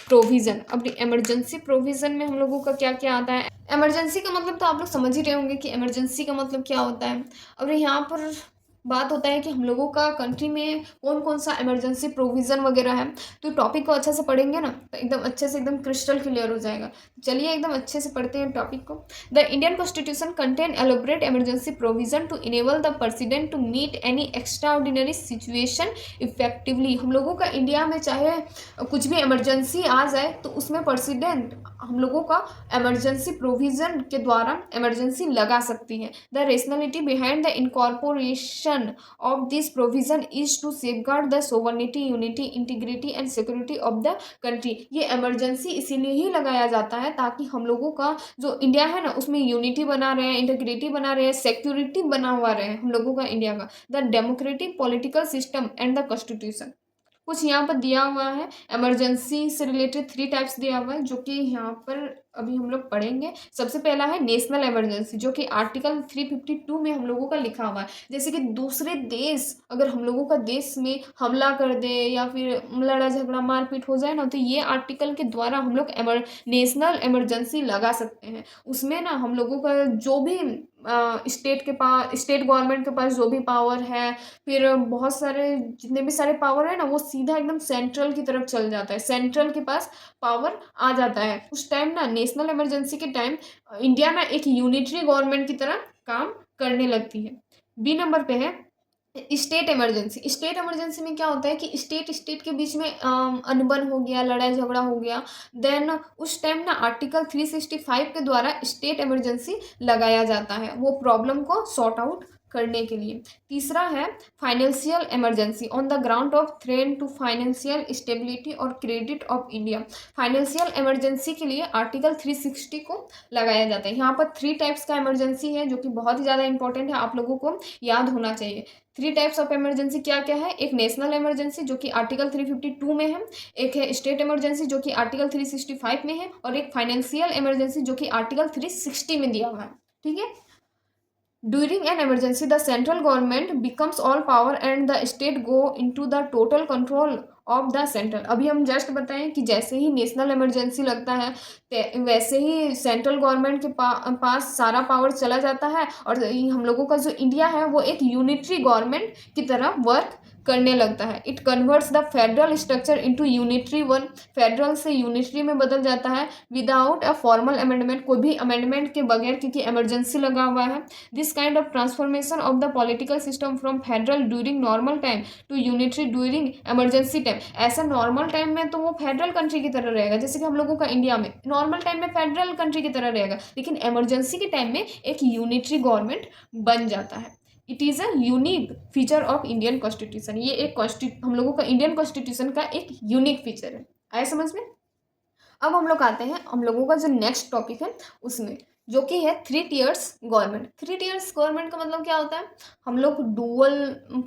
Speaker 1: प्रोविज़न। अब इमरजेंसी प्रोविज़न में हम लोगों का क्या क्या आता है? इमरजेंसी का मतलब तो आप लोग समझ ही रहे होंगे कि इमरजेंसी का मतलब क्या होता है। अब यहाँ पर बात होता है कि हम लोगों का कंट्री में कौन कौन सा इमरजेंसी प्रोविज़न वगैरह है, तो टॉपिक को अच्छे से पढ़ेंगे ना तो एकदम अच्छे से एकदम क्रिस्टल क्लियर हो जाएगा। चलिए एकदम अच्छे से पढ़ते हैं टॉपिक को। The Indian constitution contain elaborate emergency provision to enable the president to meet any extra ordinary situation effectively. हम लोगों का इंडिया में चाहे कुछ भी इमरजेंसी आ जाए तो उसमें प्रेसिडेंट हम लोगों का इमरजेंसी प्रोविज़न के द्वारा इमरजेंसी लगा सकती है। The rationality behind the incorporation of this provision is to safeguard the sovereignty, unity, integrity and security of the country। ये इमरजेंसी इसीलिए ही लगाया जाता है ताकि हम लोगों का जो इंडिया है ना उसमें यूनिटी बना रहे हैं, इंटीग्रिटी बना रहे हैं, सिक्योरिटी बना हुआ रहे हम लोगों का इंडिया का। The democratic political system and the constitution. कुछ यहाँ पर दिया हुआ है, इमरजेंसी से रिलेटेड 3 टाइप्स दिया हुआ है जो कि यहाँ पर अभी हम लोग पढ़ेंगे। सबसे पहला है नेशनल इमरजेंसी जो कि आर्टिकल 352 में हम लोगों का लिखा हुआ है। जैसे कि दूसरे देश अगर हम लोगों का देश में हमला कर दे या फिर लड़ा झगड़ा मारपीट हो जाए ना तो ये आर्टिकल के द्वारा हम लोग नेशनल इमरजेंसी लगा सकते हैं। उसमें ना हम लोगों का जो भी स्टेट गवर्नमेंट के पास जो भी पावर है, फिर बहुत सारे जितने भी सारे पावर है ना वो सीधा एकदम सेंट्रल की तरफ चल जाता है, सेंट्रल के पास पावर आ जाता है। उस टाइम ना नेशनल इमरजेंसी के टाइम इंडिया ना एक यूनिटरी गवर्नमेंट की तरह काम करने लगती है। बी नंबर पे है स्टेट इमरजेंसी। स्टेट इमरजेंसी में क्या होता है कि स्टेट के बीच में अनबन हो गया, लड़ाई झगड़ा हो गया, देन उस टाइम ना आर्टिकल 365 के द्वारा स्टेट इमरजेंसी लगाया जाता है वो प्रॉब्लम को सॉर्ट आउट करने के लिए। तीसरा है financial emergency on the ground of threat to financial stability और credit of India. Financial emergency के लिए आर्टिकल 360 को लगाया जाता है। यहाँ पर 3 टाइप्स का इमरजेंसी है जो कि बहुत ही ज़्यादा इंपॉर्टेंट है, आप लोगों को याद होना चाहिए। 3 टाइप्स ऑफ इमरजेंसी क्या क्या है? एक नेशनल इमरजेंसी जो कि आर्टिकल 352 में है, एक है स्टेट इमरजेंसी जो कि आर्टिकल 365 में है, और एक फाइनेंशियल इमरजेंसी जो कि आर्टिकल 360 में दिया हुआ है। ठीक है। During an emergency, the central government becomes all power and the state go into the total control of the central. अभी हम जस्ट बताएं कि जैसे ही नेशनल इमरजेंसी लगता है वैसे ही सेंट्रल गवर्नमेंट के पास सारा पावर चला जाता है और हम लोगों का जो इंडिया है वो एक यूनिटरी गवर्नमेंट की तरह वर्क करने लगता है। It converts the federal structure into unitary one. Federal से यूनिटरी में बदल जाता है विदाउट अ फॉर्मल अमेंडमेंट, कोई भी अमेंडमेंट के बगैर, क्योंकि इमरजेंसी लगा हुआ है। This kind of transformation of the political system from federal during normal time to unitary during emergency time. ऐसा नॉर्मल टाइम में तो वो फेडरल कंट्री की तरह रहेगा, जैसे कि हम लोगों का इंडिया में नॉर्मल टाइम में फेडरल कंट्री की तरह रहेगा, लेकिन इमरजेंसी के टाइम में एक यूनिटरी गवर्नमेंट बन जाता है। It is a unique feature of Indian constitution. ये एक हम लोगों का इंडियन कॉन्स्टिट्यूशन का एक यूनिक फीचर है। आया समझ में? अब हम लोग आते हैं हम लोगों का जो नेक्स्ट टॉपिक है उसमें, जो कि है 3 टियर्स गवर्नमेंट। 3 टियर्स गवर्नमेंट का मतलब क्या होता है? हम लोग डुअल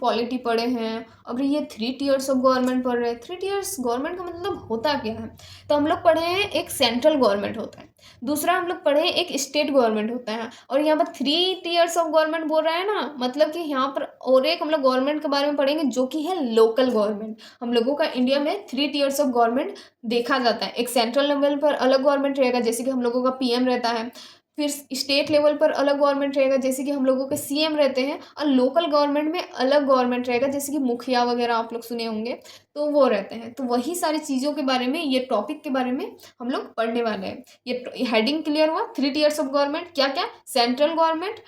Speaker 1: पॉलिटी पढ़े हैं, अब ये 3 टियर्स ऑफ गवर्नमेंट पढ़ रहे हैं। 3 टियर्स गवर्नमेंट का मतलब होता क्या है? तो हम लोग पढ़े हैं एक सेंट्रल गवर्नमेंट होता है, दूसरा हम लोग पढ़े हैं एक स्टेट गवर्नमेंट होता है, और यहाँ पर 3 टियर्स ऑफ गवर्नमेंट बोल रहा है ना, मतलब कि यहाँ पर और एक हम लोग गवर्नमेंट के बारे में पढ़ेंगे जो कि है लोकल गवर्नमेंट। हम लोगों का इंडिया में 3 टियर्स ऑफ गवर्नमेंट देखा जाता है। एक सेंट्रल लेवल पर अलग गवर्नमेंट रहेगा जैसे कि हम लोगों का पीएम रहता है, फिर स्टेट लेवल पर अलग गवर्नमेंट रहेगा जैसे कि हम लोगों के सीएम रहते हैं, और लोकल गवर्नमेंट में अलग गवर्नमेंट रहेगा जैसे कि मुखिया वगैरह आप लोग सुने होंगे, तो वो रहते हैं। तो वही सारी चीज़ों के बारे में, ये टॉपिक के बारे में हम लोग पढ़ने वाले हैं। ये हेडिंग क्लियर हुआ? 3 टियर्स ऑफ गवर्नमेंट क्या क्या? Central government,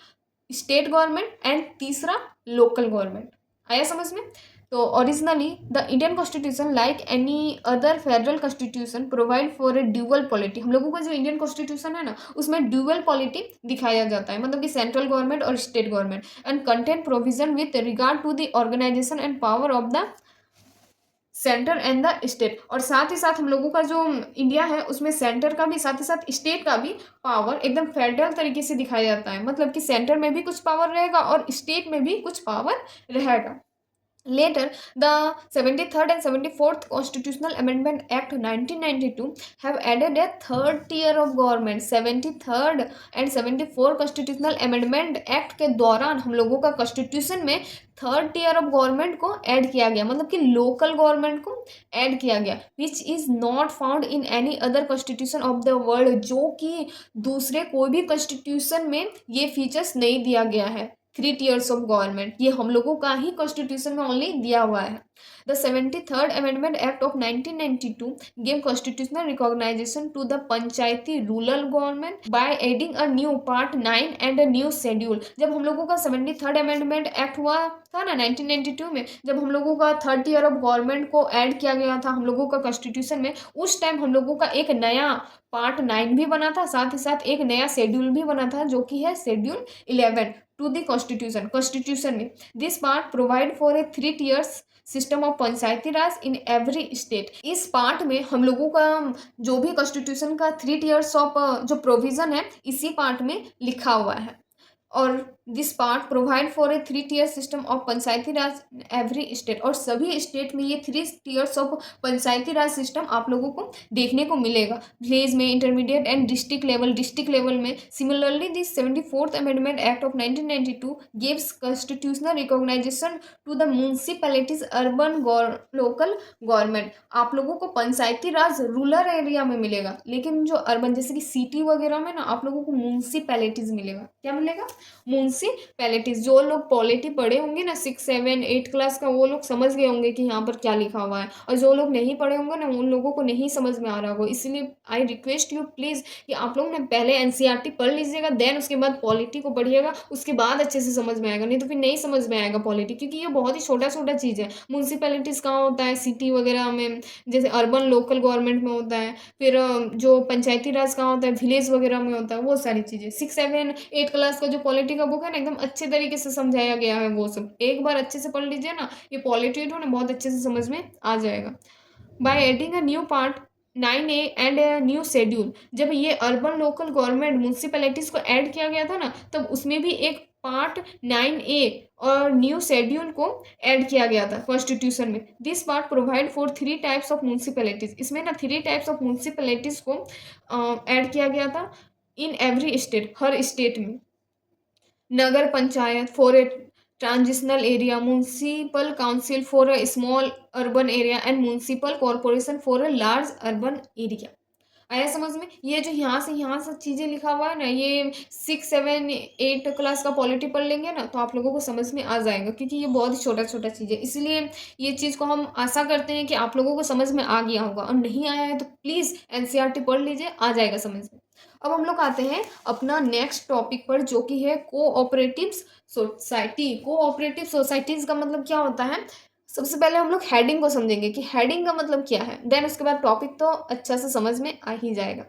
Speaker 1: state government and तीसरा लोकल गवर्नमेंट। आया समझ में? तो originally the Indian constitution like any other federal constitution provide for A dual polity. हम लोगों का जो इंडियन कॉन्स्टिट्यूशन है ना उसमें ड्यूअल पॉलिटी दिखाया जाता है, मतलब कि सेंट्रल गवर्नमेंट और state government, and content provision with regard to the organisation and power of the centre and the state. और साथ ही साथ हम लोगों का जो इंडिया है उसमें सेंटर का भी साथ ही साथ स्टेट का भी पावर एकदम फेडरल तरीके से दिखाया जाता है, मतलब कि सेंटर में भी कुछ पावर रहेगा और स्टेट में भी कुछ पावर रहेगा। Later, the 73rd and 74th Constitutional Amendment Act 1992 have added a third tier of government। 73rd and 74 Constitutional Amendment Act के दौरान हम लोगों का कॉन्स्टिट्यूशन में थर्ड टियर ऑफ गवर्नमेंट को ऐड किया गया, मतलब कि लोकल गवर्नमेंट को ऐड किया गया, which is not found in any other constitution of the world. जो कि दूसरे कोई भी कॉन्स्टिट्यूशन में ये फीचर्स नहीं दिया गया है। 3 टियर्स ऑफ गवर्नमेंट, ये हम लोगों का ही कॉन्स्टिट्यूशन में ओनली दिया हुआ है। The 73rd amendment act of 1992 gave constitutional recognition to the Panchayati rural government by adding a new part 9 and a new schedule. जब हम लोगों का 73rd अमेंडमेंट एक्ट हुआ था ना 1992 में, जब हम लोगों का 3rd टियर ऑफ गवर्नमेंट को ऐड किया गया था हम लोगों का कॉन्स्टिट्यूशन में, उस टाइम हम लोगों का एक नया पार्ट 9 भी बना था, साथ ही साथ एक नया शेड्यूल भी बना था जो कि है शेड्यूल 11 टू द कॉन्स्टिट्यूशन में। This part provide for a 3 tiers system of Panchayati Raj in every state. इस पार्ट में हम लोगों का जो भी कॉन्स्टिट्यूशन का 3 टियर्स ऑफ जो प्रोविजन है इसी पार्ट में लिखा हुआ है। और this part provide for a 3 tier system of Panchayati Raj every state, और सभी स्टेट में ये 3 tiers of Panchayati Raj system आप लोगों को देखने को मिलेगा, विलेज में, इंटरमीडिएट एंड डिस्ट्रिक्ट लेवल में। Similarly this 74th amendment act of 1992 gives constitutional recognition to the municipalities urban local government. आप लोगों को पंचायती राज रूरल एरिया में मिलेगा, लेकिन जो अर्बन जैसे कि सिटी वगैरह में ना आप लोगों को म्यूनसिपैलिटीज मिलेगा। क्या मिलेगा? म्यूनसिपैलिटीज। जो लोग पॉलिटी पढ़े होंगे ना 6, 7, 8 क्लास का, वो लोग समझ गए होंगे कि यहाँ पर क्या लिखा हुआ है, और जो लोग नहीं पढ़े होंगे ना उन लोगों को नहीं समझ में आ रहा होगा। इसलिए आई रिक्वेस्ट यू प्लीज़ कि आप लोग ना पहले एनसीईआरटी पढ़ लीजिएगा, देन उसके बाद पॉलिटी को पढ़िएगा, उसके बाद अच्छे से समझ में आएगा, नहीं तो फिर नहीं समझ में आएगा पॉलिटी, क्योंकि ये बहुत ही छोटा छोटा चीज़ है। म्यूनसिपैलिटीज़ कहाँ होता है? सिटी वगैरह में, जैसे अर्बन लोकल गवर्नमेंट में होता है। फिर जो पंचायती राज कहाँ होता है? विलेज वगैरह में होता है। वो सारी चीज़ें 6, 7, 8 क्लास का जो पॉलिटी का बुक है ना एकदम अच्छे तरीके से समझाया गया है। वो सब एक बार अच्छे से पढ़ लीजिए ना, ये पॉलिटी ना बहुत अच्छे से समझ में आ जाएगा। By adding a new part 9A and new schedule, जब ये अर्बन लोकल गवर्नमेंट म्यूनसिपैलिटीज को ऐड किया गया था ना, तब उसमें भी एक पार्ट 9A और न्यू शेड्यूल को ऐड किया गया था कॉन्स्टिट्यूशन में। This part provide for 3 types of municipalities. इसमें ना 3 टाइप्स ऑफ म्यूनसिपैलिटीज को ऐड किया गया था इन एवरी स्टेट, हर स्टेट में। Nagar panchayat for a transitional area, municipal council for a small urban area and municipal corporation for a large urban area. आया समझ में? ये जो यहाँ से चीज़ें लिखा हुआ है ना, ये 6, 7, 8 क्लास का पॉलिटी पढ़ लेंगे ना तो आप लोगों को समझ में आ जाएगा, क्योंकि ये बहुत ही छोटा छोटा चीज़ है। इसलिए ये चीज़ को हम आशा करते हैं कि आप लोगों को समझ में आ गया होगा, और नहीं आया है तो प्लीज़ एनसीईआरटी पढ़ लीजिए, आ जाएगा समझ में। अब हम लोग आते हैं अपना नेक्स्ट टॉपिक पर, जो कि है कोऑपरेटिव सोसाइटी। कोऑपरेटिव सोसाइटीज़ का मतलब क्या होता है? सबसे पहले हम लोग हेडिंग को समझेंगे कि हेडिंग का मतलब क्या है, देन उसके बाद टॉपिक तो अच्छा से समझ में आ ही जाएगा।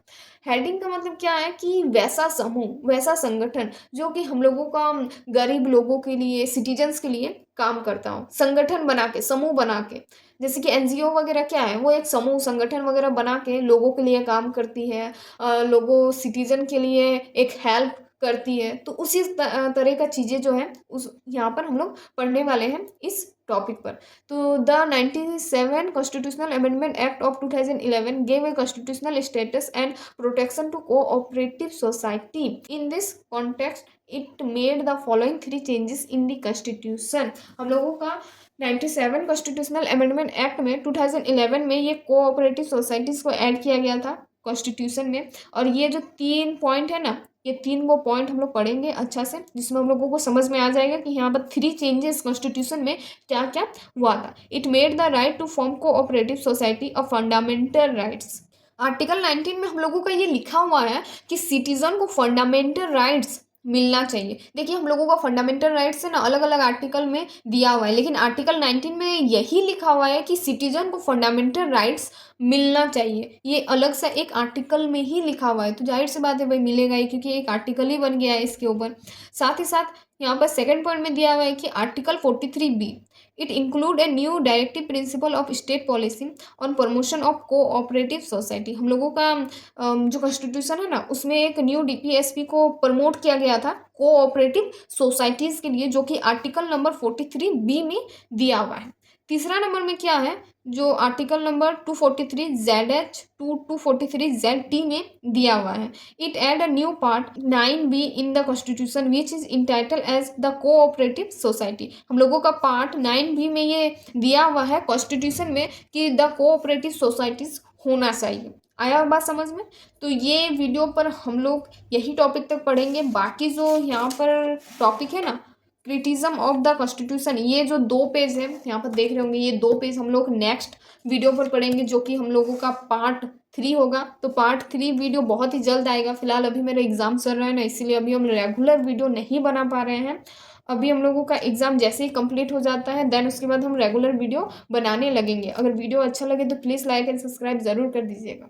Speaker 1: हेडिंग का मतलब क्या है कि वैसा समूह, वैसा संगठन जो कि हम लोगों का गरीब लोगों के लिए, सिटीजन्स के लिए काम करता हो, संगठन बना के, समूह बना के। जैसे कि एनजीओ वगैरह क्या है, वो एक समूह संगठन वगैरह बना के लोगों के लिए काम करती है, लोगों सिटीजन के लिए एक हेल्प करती है। तो उसी तरह का चीज़ें जो है उस यहाँ पर हम लोग पढ़ने वाले हैं इस टॉपिक पर। तो the 97 constitutional amendment act of 2011 gave a constitutional status and protection to cooperative society. In this context it made the following 3 changes in the constitution. हम लोगों का 97 कॉन्स्टिट्यूशनल अमेंडमेंट एक्ट में 2011 में ये कोऑपरेटिव सोसाइटीज़ को add किया गया था कॉन्स्टिट्यूशन में। और ये जो 3 पॉइंट है ना, ये 3 वो पॉइंट हम लोग पढ़ेंगे अच्छा से, जिसमें हम लोगों को समझ में आ जाएगा कि यहाँ पर 3 चेंजेस कॉन्स्टिट्यूशन में क्या क्या हुआ था। It made the right to form cooperative society a fundamental rights. Article 19 में हम लोगों का ये लिखा हुआ है कि सिटीजन को फंडामेंटल राइट्स मिलना चाहिए। देखिए हम लोगों का फंडामेंटल राइट्स है ना अलग अलग आर्टिकल में दिया हुआ है, लेकिन आर्टिकल 19 में यही लिखा हुआ है कि सिटीजन को फंडामेंटल राइट्स मिलना चाहिए। ये अलग से एक आर्टिकल में ही लिखा हुआ है, तो जाहिर सी बात है भाई मिलेगा ही, क्योंकि एक आर्टिकल ही बन गया है इसके ऊपर। साथ ही साथ यहाँ पर सेकंड पॉइंट में दिया हुआ है कि article 43B it include a new directive principle of state policy on promotion of cooperative society. हम लोगों का जो कॉन्स्टिट्यूशन है ना उसमें एक न्यू डीपीएसपी को प्रमोट किया गया था कोऑपरेटिव सोसाइटीज़ के लिए, जो कि आर्टिकल नंबर 43B में दिया हुआ है। तीसरा नंबर में क्या है, जो article number 243ZH to 243ZT में दिया हुआ है। It add a new part 9B in the constitution which is entitle as the cooperative society. हम लोगों का पार्ट 9B में ये दिया हुआ है कॉन्स्टिट्यूशन में कि द कोऑपरेटिव सोसाइटीज होना चाहिए। आया बात समझ में? तो ये वीडियो पर हम लोग यही टॉपिक तक पढ़ेंगे। बाकी जो यहाँ पर टॉपिक है ना क्रिटिज्म ऑफ द कॉन्स्टिट्यूशन, ये जो 2 पेज है यहाँ पर देख रहे होंगे, ये 2 पेज हम लोग नेक्स्ट वीडियो पर पढ़ेंगे, जो कि हम लोगों का पार्ट 3 होगा। तो पार्ट 3 वीडियो बहुत ही जल्द आएगा। फिलहाल अभी मेरा एग्जाम चल रहा है ना, इसीलिए अभी हम रेगुलर वीडियो नहीं बना पा रहे हैं। अभी हम लोगों का एग्जाम जैसे ही कंप्लीट हो जाता है देन उसके बाद हम रेगुलर वीडियो बनाने लगेंगे। अगर वीडियो अच्छा लगे तो प्लीज़ लाइक एंड सब्सक्राइब ज़रूर कर दीजिएगा।